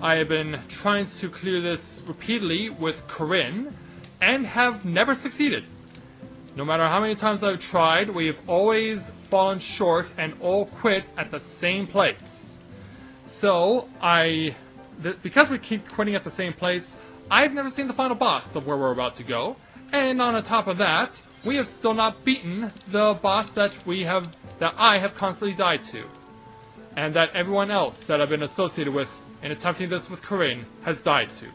I have been trying to clear this repeatedly with Corinne, and have never succeeded. No matter how many times I've tried, we've always fallen short and all quit at the same place. So, because we keep quitting at the same place, I've never seen the final boss of where we're about to go, and on top of that, we have still not beaten the boss that I have constantly died to, and that everyone else that I've been associated with in attempting this with Corinne has died to.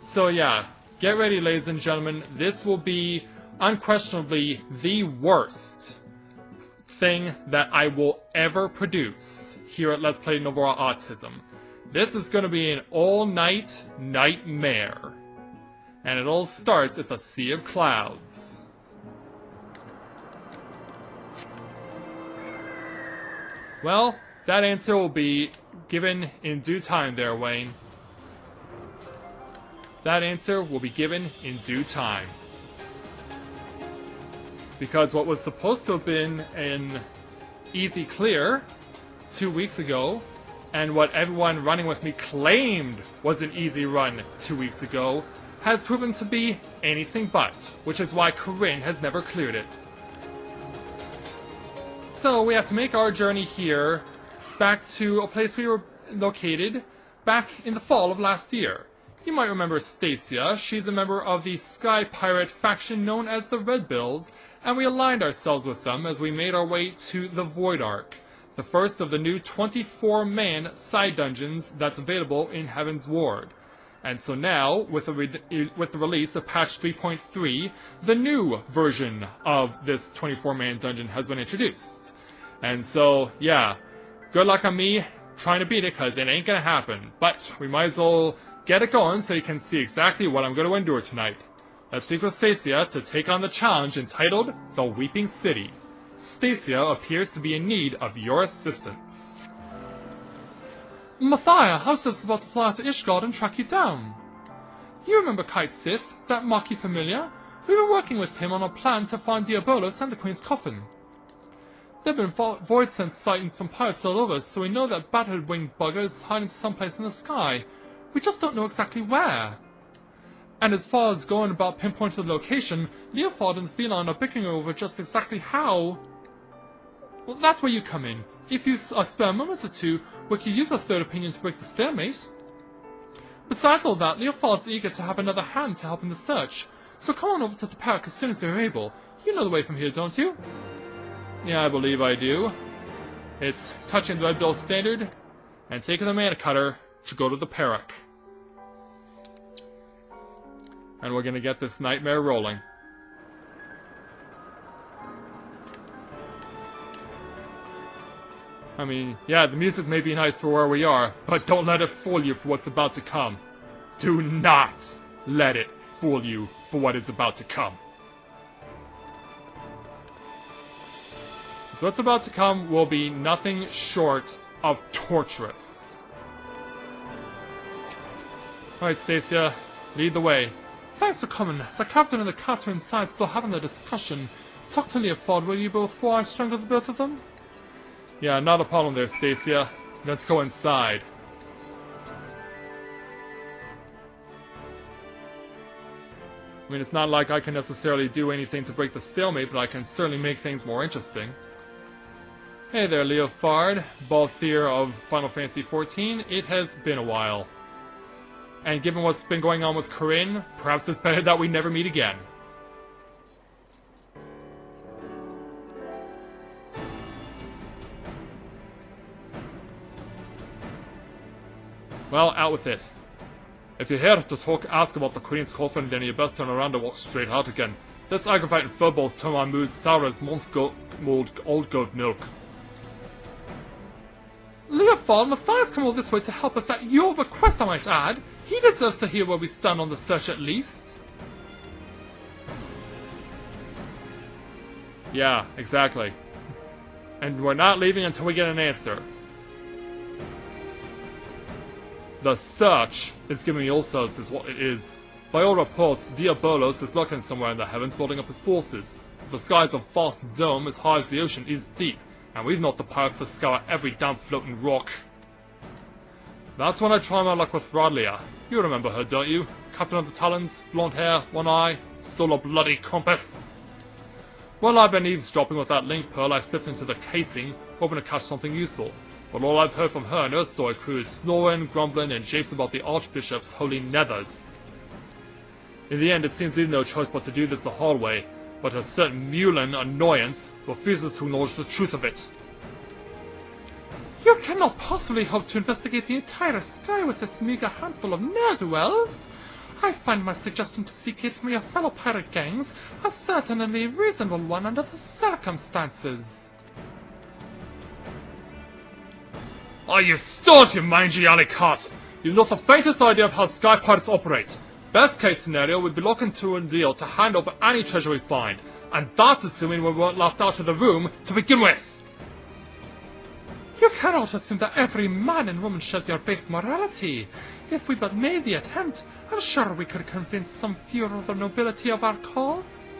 So yeah, get ready, ladies and gentlemen. This will be unquestionably the worst thing that I will ever produce here at Let's Play Novara Autism. This is going to be an all-night nightmare. And it all starts at the Sea of Clouds. Well, that answer will be given in due time there, Wayne. That answer will be given in due time. Because what was supposed to have been an easy clear 2 weeks ago, and what everyone running with me claimed was an easy run 2 weeks ago, has proven to be anything but, which is why Corinne has never cleared it. So we have to make our journey here back to a place we were located back in the fall of last year. You might remember Stacia. She's a member of the Sky Pirate faction known as the Redbills, and we aligned ourselves with them as we made our way to the Void Ark, the first of the new 24-man side dungeons that's available in Heavensward. And so now, with the release of patch 3.3, the new version of this 24-man dungeon has been introduced. And so, yeah, good luck on me trying to beat it, because it ain't gonna happen. But we might as well get it going so you can see exactly what I'm going to endure tonight. Let's speak with Stacia to take on the challenge entitled The Weeping City. Stacia appears to be in need of your assistance. Mathia, I was just about to fly out to Ishgard and track you down. You remember Cait Sith, that Maki familiar? We've been working with him on a plan to find Diabolos and the Queen's coffin. There have been void sense sightings from pirates all over, so we know that battered winged bugger is hiding someplace in the sky. We just don't know exactly where. And as far as going about pinpointing the location, Leofard and the Feline are bickering over just exactly how. Well, that's where you come in. If you spare a moment or two, we could use a third opinion to break the stalemate. Besides all that, Leofard's eager to have another hand to help in the search, so come on over to the park as soon as you're able. You know the way from here, don't you? Yeah, I believe I do. It's touching the Redbills standard, and taking the mana cutter to go to the Perrock. And we're gonna get this nightmare rolling. I mean, yeah, the music may be nice for where we are, but don't let it fool you for what's about to come. Do not let it fool you for what is about to come. So what's about to come will be nothing short of torturous. Alright, Stacia, lead the way. Thanks for coming. The captain and the cutter inside still having their discussion. Talk to Leofard, will you, before I strangle the both of them? Yeah, not a problem there, Stacia. Let's go inside. I mean, it's not like I can necessarily do anything to break the stalemate, but I can certainly make things more interesting. Hey there, Leofard, Balthier of Final Fantasy XIV. It has been a while. And given what's been going on with Corinne, perhaps it's better that we never meet again. Well, out with it. If you're here to ask about the Queen's coffin, then you best turn around and walk straight out again. This aggravating furball's turn my mood sour as mold old goat milk. Leofard, Matthias come all this way to help us at your request, I might add. He deserves to hear where we stand on the search at least. Yeah, exactly. And we're not leaving until we get an answer. The search is giving me ulcers is what it is. By all reports, Diabolos is lurking somewhere in the heavens building up his forces. The sky's a vast dome as high as the ocean is deep, and we've not the power to scour every damn floating rock. That's when I try my luck with Rodlia. You remember her, don't you? Captain of the Talons, blonde hair, one eye, stole a bloody compass. Well, I've been eavesdropping with that link pearl. I slipped into the casing, hoping to catch something useful. But all I've heard from her and her soy crew is snoring, grumbling, and japes about the Archbishop's holy nethers. In the end, it seems we've no choice but to do this the hard way, but a certain Mulan annoyance refuses to acknowledge the truth of it. You cannot possibly hope to investigate the entire sky with this meager handful of ne'er-do-wells. I find my suggestion to seek aid from your fellow pirate gangs a certainly reasonable one under the circumstances. Oh, you've stalled, you mangy alley cat! You've not the faintest idea of how sky pirates operate. Best case scenario would be looking to a deal to hand over any treasure we find, and that's assuming we weren't left out of the room to begin with. You cannot assume that every man and woman shares your base morality. If we but made the attempt, I'm sure we could convince some few of the nobility of our cause.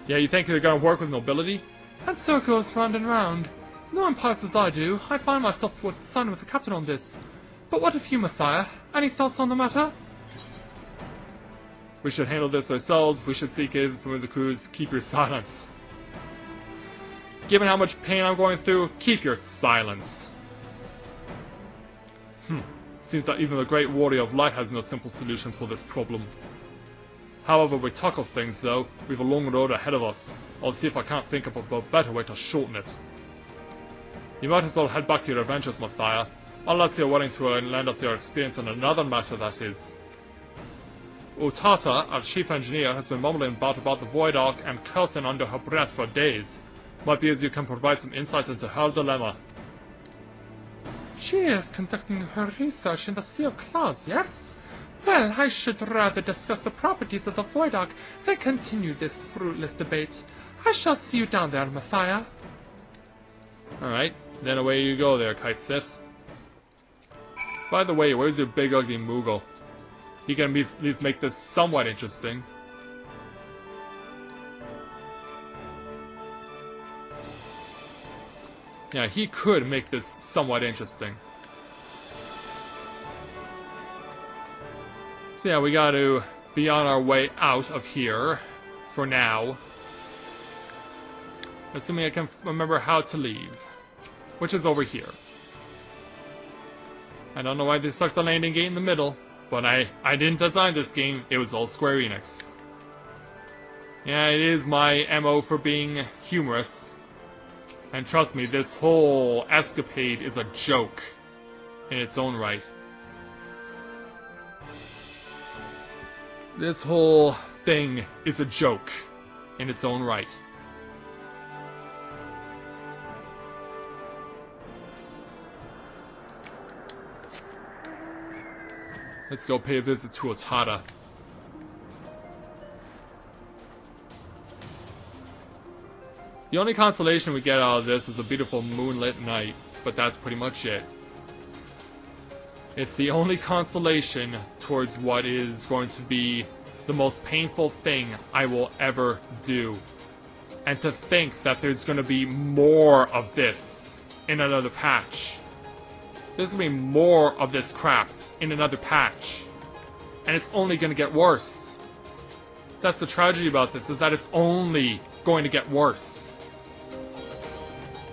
Yeah, you think they're gonna work with nobility? And so it goes round and round. Knowing pirates as I do, I find myself siding with the captain on this. But what of you, Matthias? Any thoughts on the matter? We should handle this ourselves. We should seek aid from the crews. Keep your silence. Given how much pain I'm going through, keep your silence. Seems that even the great warrior of light has no simple solutions for this problem. However we tackle things, though, we've a long road ahead of us. I'll see if I can't think of a better way to shorten it. You might as well head back to your adventures, Matthias. Unless you're willing to lend us your experience on another matter, that is. Utata, our chief engineer, has been mumbling about the Void Ark and cursing under her breath for days. Might be as you can provide some insight into her dilemma. She is conducting her research in the Sea of Clouds, yes? Well, I should rather discuss the properties of the Void Ark than continue this fruitless debate. I shall see you down there, Matthias. Alright, then away you go there, Cait Sith. By the way, where's your big ugly Moogle? He can at least make this somewhat interesting. Yeah, he could make this somewhat interesting. So yeah, we gotta be on our way out of here for now. Assuming I can remember how to leave. Which is over here. I don't know why they stuck the landing gate in the middle, but I didn't design this game, it was all Square Enix. Yeah, it is my MO for being humorous. And trust me, this whole escapade is a joke in its own right. This whole thing is a joke in its own right. Let's go pay a visit to Otada. The only consolation we get out of this is a beautiful moonlit night, but that's pretty much it. It's the only consolation towards what is going to be the most painful thing I will ever do. And to think that there's going to be more of this in another patch. There's going to be more of this crap in another patch. And it's only going to get worse. That's the tragedy about this, is that it's only going to get worse.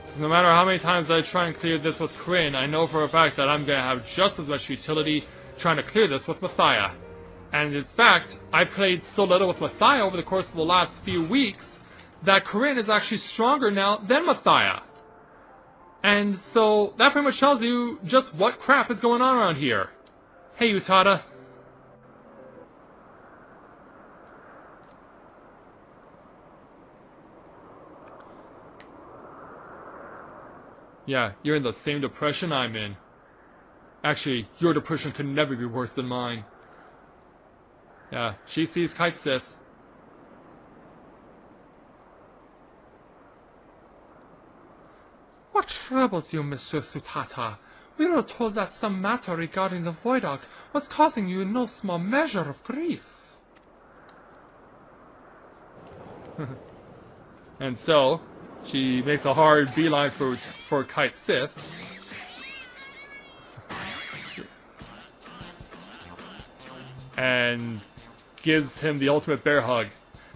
Because no matter how many times I try and clear this with Corinne, I know for a fact that I'm going to have just as much utility trying to clear this with Matthias. And in fact, I played so little with Matthias over the course of the last few weeks that Corinne is actually stronger now than Matthias. And so that pretty much tells you just what crap is going on around here. Hey, Utada. Yeah, you're in the same depression I'm in. Actually, your depression could never be worse than mine. Yeah, she sees Cait Sith. What troubles you, Monsieur Sutata? We were told that some matter regarding the Void Ark was causing you no small measure of grief. And so, she makes a hard beeline for Cait Sith. and gives him the ultimate bear hug.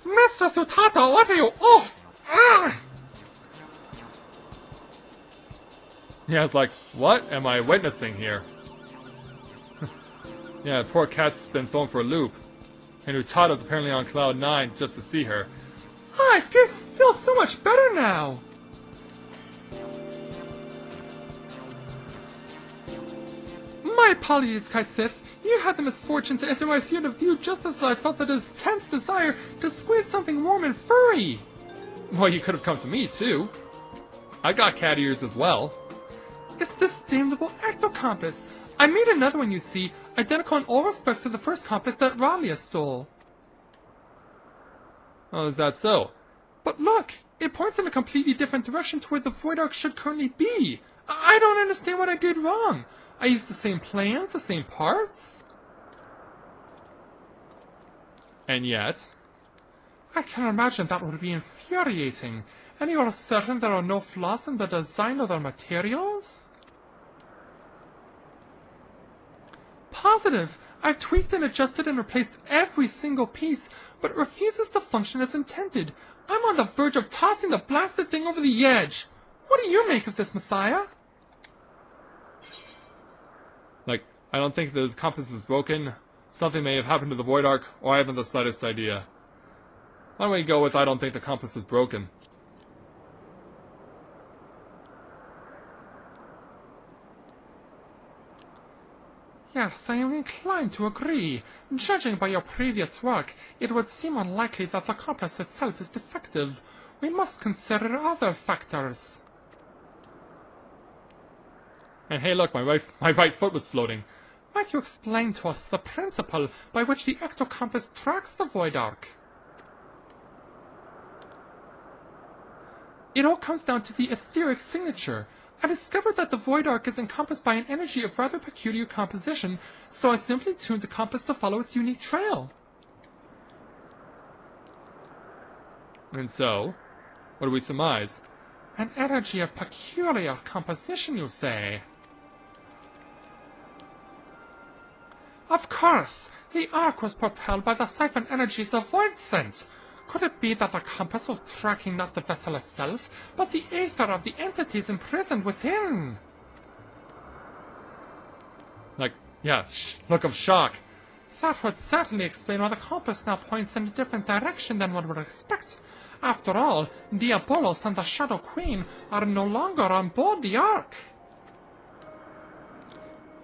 Mr. Sutata, what are you? Oh! Ah! Yeah, it's like, what am I witnessing here? Yeah, poor cat's been thrown for a loop. And Utada's apparently on cloud 9 just to see her. Oh, I feel so much better now! My apologies, Cait Sith. You had the misfortune to enter my field of view just as I felt that intense desire to squeeze something warm and furry. Well, you could have come to me, too. I got cat ears as well. It's this damnable ectocompass. I made another one, you see, identical in all respects to the first compass that Ralia stole. Oh, is that so? But look, it points in a completely different direction to where the Void Ark should currently be. I don't understand what I did wrong. I used the same plans, the same parts. And yet, I can imagine that would be infuriating. And you are certain there are no flaws in the design of the materials? Positive. I've tweaked and adjusted and replaced every single piece, but it refuses to function as intended. I'm on the verge of tossing the blasted thing over the edge. What do you make of this, Mathia? Like, I don't think the compass is broken. Something may have happened to the Void Ark, or I haven't the slightest idea. Why don't we go with I don't think the compass is broken? Yes, I am inclined to agree. Judging by your previous work, it would seem unlikely that the compass itself is defective. We must consider other factors. And hey look, my right foot was floating. Might you explain to us the principle by which the ectocompass tracks the Void Ark? It all comes down to the etheric signature. I discovered that the Void Ark is encompassed by an energy of rather peculiar composition, so I simply tuned the compass to follow its unique trail. And so, what do we surmise? An energy of peculiar composition, you say? Of course! The Ark was propelled by the siphon energies of Void Scent. Could it be that the compass was tracking not the vessel itself, but the aether of the entities imprisoned within? Like, yeah, look of shock. That would certainly explain why the compass now points in a different direction than one would expect. After all, Diabolos and the Shadow Queen are no longer on board the Ark.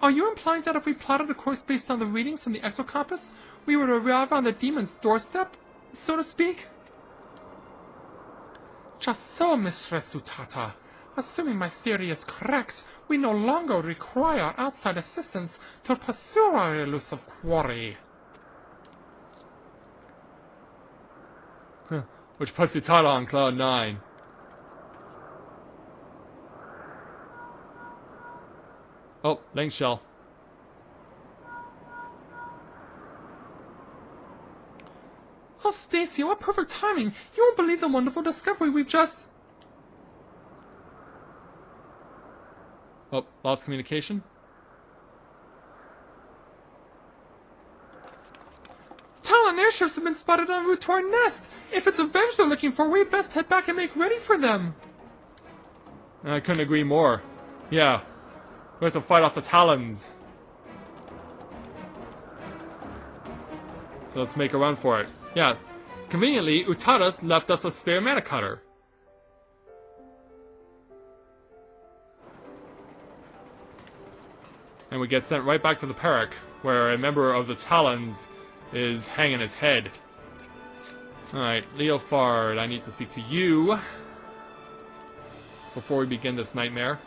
Are you implying that if we plotted a course based on the readings from the ectocompass, we would arrive on the demon's doorstep, so to speak? Just so, Mistress Utata. Assuming my theory is correct, we no longer require outside assistance to pursue our elusive quarry. Which puts Utata on cloud 9. Oh, link shell. Oh, Stacy, what perfect timing! You won't believe the wonderful discovery we've just... Oh, lost communication? Talon airships have been spotted en route to our nest! If it's revenge they're looking for, we best head back and make ready for them! I couldn't agree more. Yeah. We have to fight off the Talons. So let's make a run for it. Yeah. Conveniently, Utada left us a spare mana cutter. And we get sent right back to the Perak, where a member of the Talons is hanging his head. Alright, Leofard, I need to speak to you before we begin this nightmare.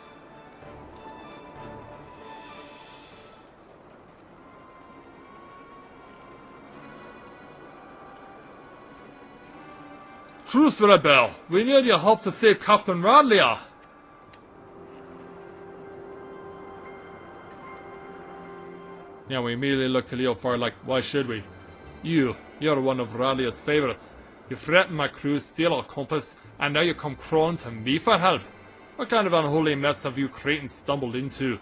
Truce, Redbill! We need your help to save Captain Radlia! Yeah, we immediately look to Leofard like, why should we? You're one of Radlia's favorites. You threatened my crew, steal our compass, and now you come crawling to me for help. What kind of unholy mess have you Creighton stumbled into?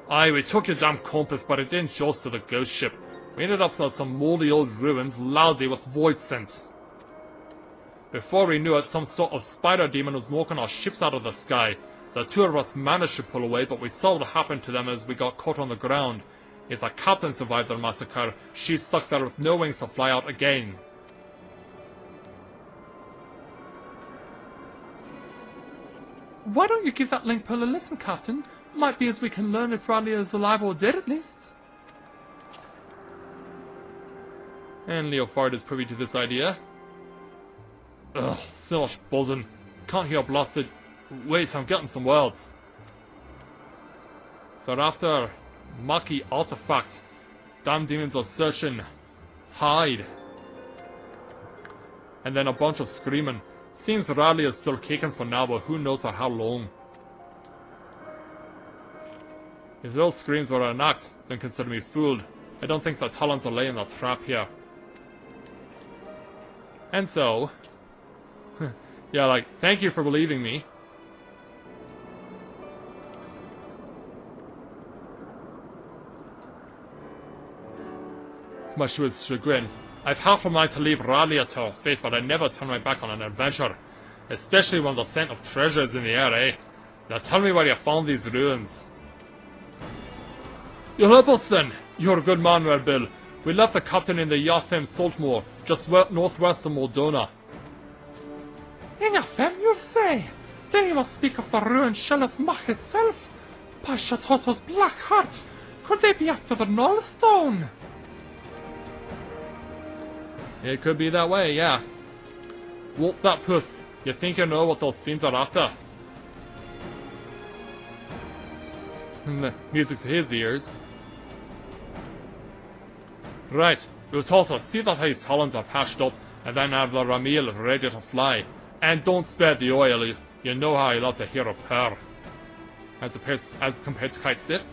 Aye, we took your damn compass, but it didn't show us to the ghost ship. We ended up on some moldy old ruins, lousy with void scent. Before we knew it, some sort of spider demon was knocking our ships out of the sky. The two of us managed to pull away, but we saw what happened to them as we got caught on the ground. If the captain survived the massacre, she's stuck there with no wings to fly out again. Why don't you give that link pull a listen, Captain? Might be as we can learn if Radley is alive or dead at least. And Leofard is privy to this idea. Ugh, so much buzzing. Can't hear blasted. Wait, I'm getting some words. They're after Maki artifact. Damn demons are searching. Hide. And then a bunch of screaming. Seems Radley is still kicking for now, but who knows for how long. If those screams were an act, then consider me fooled. I don't think the Talons are laying a trap here. And so... yeah, like, thank you for believing me. Much to his chagrin, I've half a mind to leave Radley to her fate, but I never turn my back on an adventure. Especially when the scent of treasure is in the air, eh? Now tell me where you found these ruins. You'll help us then. You're a good man, Redbill. We left the captain in the Yafem Saltmoor, just northwest of Mordona. In Yafem, you say? Then you must speak of the ruined shell of Mach itself. By Shatoto's black heart, could they be after the Nullstone? It could be that way, yeah. What's that, puss? You think you know what those fiends are after? Music to his ears. Right, we'll also see that his talons are patched up, and then have the Ramil ready to fly. And don't spare the oil, you know how I love to hear a purr. As compared to Cait Sith.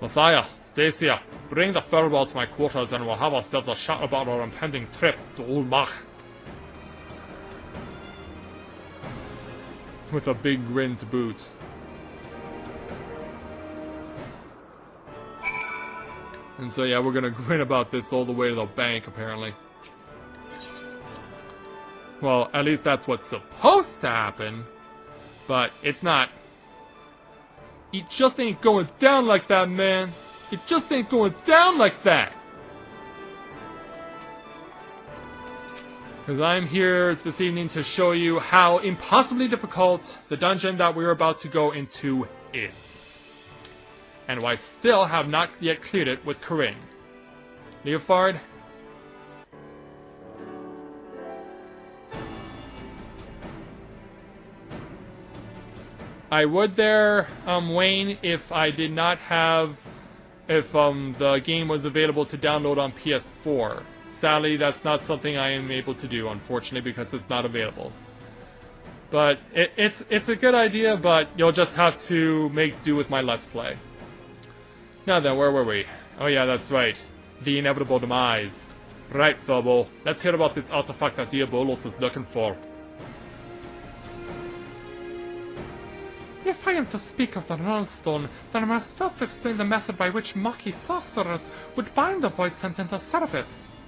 Mathia, Stacia, bring the farewell to my quarters and we'll have ourselves a chat about our impending trip to Old Mach. With a big grin to boot. And so yeah, we're gonna grin about this all the way to the bank, apparently. Well, at least that's what's supposed to happen. But it's not. It just ain't going down like that, man. It just ain't going down like that. Because I'm here this evening to show you how impossibly difficult the dungeon that we're about to go into is. And why I still have not yet cleared it with Corinne. Leofard? I would there, Wayne, if I did not have... If the game was available to download on PS4. Sadly, that's not something I am able to do, unfortunately, because it's not available. But it's a good idea, but you'll just have to make do with my Let's Play. Now then, where were we? Oh yeah, that's right. The inevitable demise. Right, Phobal. Let's hear about this artifact that Diabolos is looking for. If I am to speak of the Nullstone, then I must first explain the method by which Maki sorcerers would bind the Void Scent into service.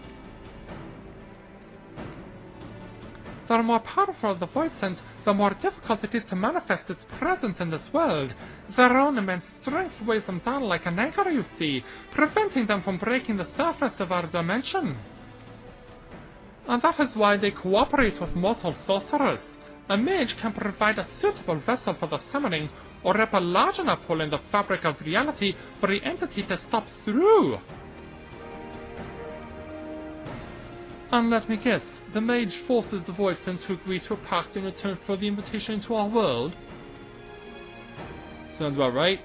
The more powerful the Void Scent, the more difficult it is to manifest its presence in this world. Their own immense strength weighs them down like an anchor, you see, preventing them from breaking the surface of our dimension. And that is why they cooperate with mortal sorcerers. A mage can provide a suitable vessel for the summoning, or rip a large enough hole in the fabric of reality for the entity to stop through. And let me guess, the mage forces the Void Scent to agree to a pact in return for the invitation into our world? Sounds about right.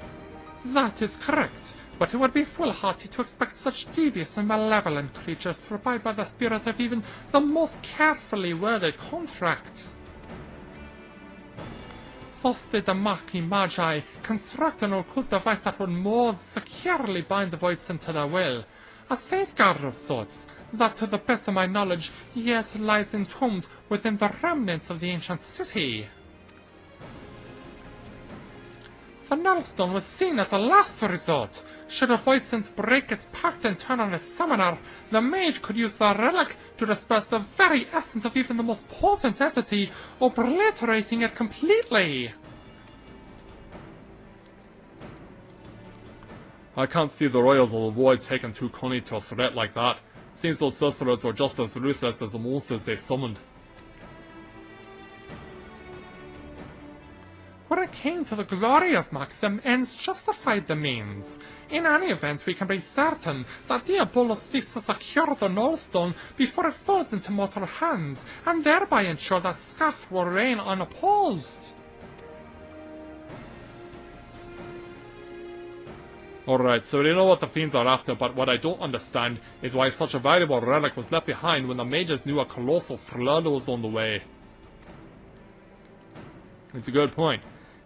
That is correct, but it would be foolhardy to expect such devious and malevolent creatures to abide by the spirit of even the most carefully worded contract. Thus did the Maki Magi construct an occult device that would more securely bind the Void Scent to their will. A safeguard of sorts, that to the best of my knowledge yet lies entombed within the remnants of the ancient city. The Nullstone was seen as a last resort. Should a Void Synth break its pact and turn on its summoner, the mage could use the relic to disperse the very essence of even the most potent entity, obliterating it completely. I can't see the Royals of the Void taking too cunning to a threat like that. Seems those sorcerers were just as ruthless as the monsters they summoned. When it came to the glory of Mach, the ends justified the means. In any event, we can be certain that Diabolos seeks to secure the Nullstone before it falls into mortal hands, and thereby ensure that Scath will reign unopposed. Alright, so we know what the fiends are after, but what I don't understand is why such a valuable relic was left behind when the mages knew a colossal flood was on the way. It's a good point.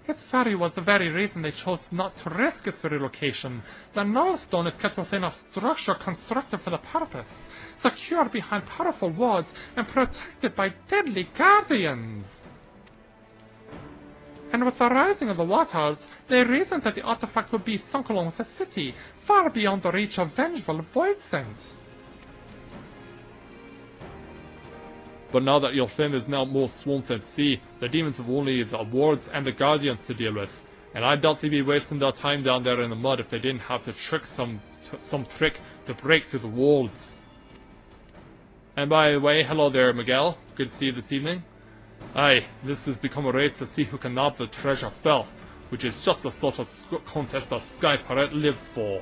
Its value was the very reason they chose not to risk its relocation. The Nullstone is kept within a structure constructed for the purpose, secured behind powerful wards and protected by deadly guardians. And with the rising of the waters, they reasoned that the artifact would be sunk along with the city, far beyond the reach of vengeful Void Scent. But now that your fame is now more swamped than sea, the demons have only the wards and the guardians to deal with. And I doubt they'd be wasting their time down there in the mud if they didn't have to trick some trick to break through the walls. And by the way, hello there, Miguel. Good to see you this evening. Aye, this has become a race to see who can nab the treasure first, which is just the sort of contest a Sky Pirate lives for.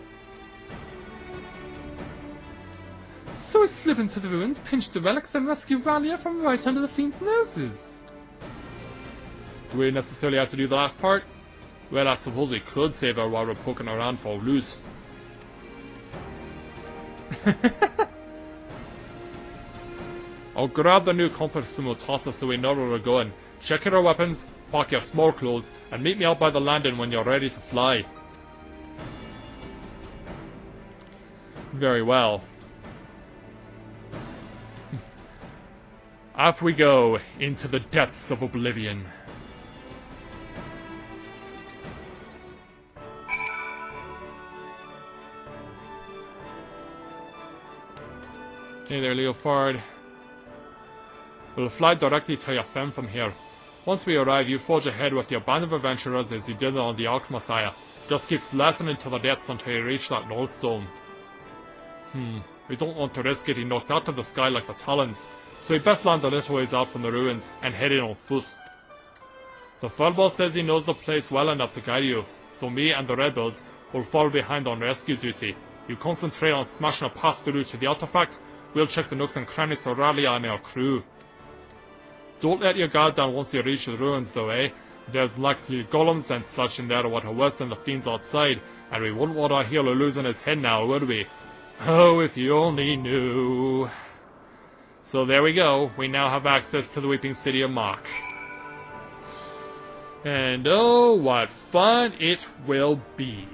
So we slip into the ruins, pinch the relic, then rescue Valia from right under the fiend's noses. Do we necessarily have to do the last part? Well, I suppose we could save her while we're poking around for loot. I'll grab the new compass from Mutata so we know where we're going. Check your weapons, pack your small clothes, and meet me out by the landing when you're ready to fly. Very well. Off we go, into the depths of oblivion. Hey there, Leofard. We'll fly directly to your femme from here. Once we arrive, you forge ahead with your band of adventurers as you did on the Alchemathia. Just keep slicing into the depths until you reach that Nullstone. We don't want to risk getting knocked out of the sky like the Talons, so we best land a little ways out from the ruins and head in on foot. The Furball says he knows the place well enough to guide you, so me and the Redbills will fall behind on rescue duty. You concentrate on smashing a path through to the artifact, we'll check the nooks and crannies for Ralia and our crew. Don't let your guard down once you reach the ruins though, eh? There's likely golems and such in there what are worse than the fiends outside, and we wouldn't want our hero losing his head now, would we? Oh, if you only knew. So there we go, we now have access to the Weeping City of Mach. And oh, what fun it will be.